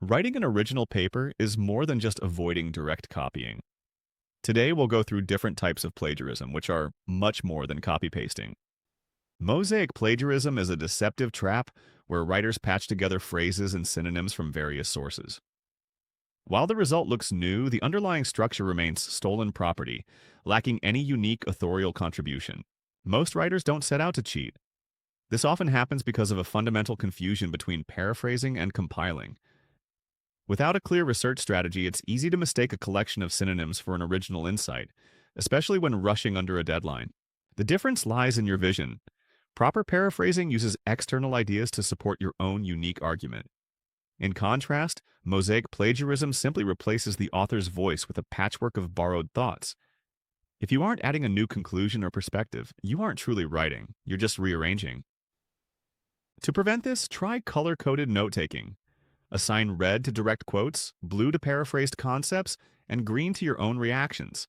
Writing an original paper is more than just avoiding direct copying. Today, we'll go through different types of plagiarism, which are much more than copy pasting. Mosaic plagiarism is a deceptive trap where writers patch together phrases and synonyms from various sources. While the result looks new, the underlying structure remains stolen property, lacking any unique authorial contribution. Most writers don't set out to cheat. This often happens because of a fundamental confusion between paraphrasing and compiling. Without a clear research strategy, it's easy to mistake a collection of synonyms for an original insight, especially when rushing under a deadline. The difference lies in your vision. Proper paraphrasing uses external ideas to support your own unique argument. In contrast, mosaic plagiarism simply replaces the author's voice with a patchwork of borrowed thoughts. If you aren't adding a new conclusion or perspective, you aren't truly writing, you're just rearranging. To prevent this, try color-coded note-taking. Assign red to direct quotes, blue to paraphrased concepts, and green to your own reactions.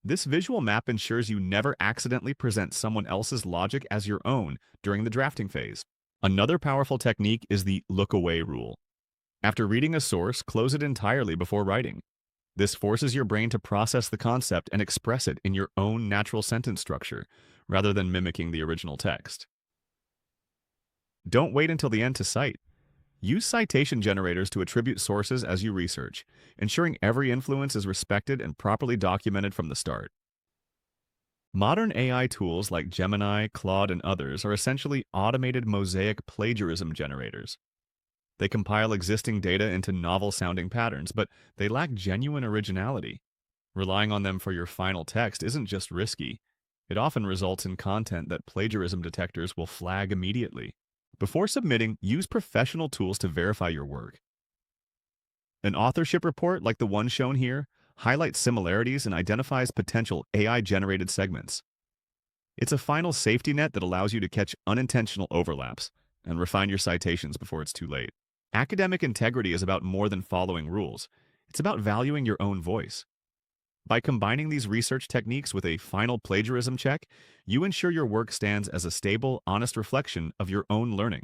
This visual map ensures you never accidentally present someone else's logic as your own during the drafting phase. Another powerful technique is the look-away rule. After reading a source, close it entirely before writing. This forces your brain to process the concept and express it in your own natural sentence structure, rather than mimicking the original text. Don't wait until the end to cite. Use citation generators to attribute sources as you research, ensuring every influence is respected and properly documented from the start. Modern AI tools like Gemini, Claude, and others are essentially automated mosaic plagiarism generators. They compile existing data into novel-sounding patterns, but they lack genuine originality. Relying on them for your final text isn't just risky. It often results in content that plagiarism detectors will flag immediately. Before submitting, use professional tools to verify your work. An authorship report, like the one shown here, highlights similarities and identifies potential AI-generated segments. It's a final safety net that allows you to catch unintentional overlaps and refine your citations before it's too late. Academic integrity is about more than following rules. It's about valuing your own voice. By combining these research techniques with a final plagiarism check, you ensure your work stands as a stable, honest reflection of your own learning,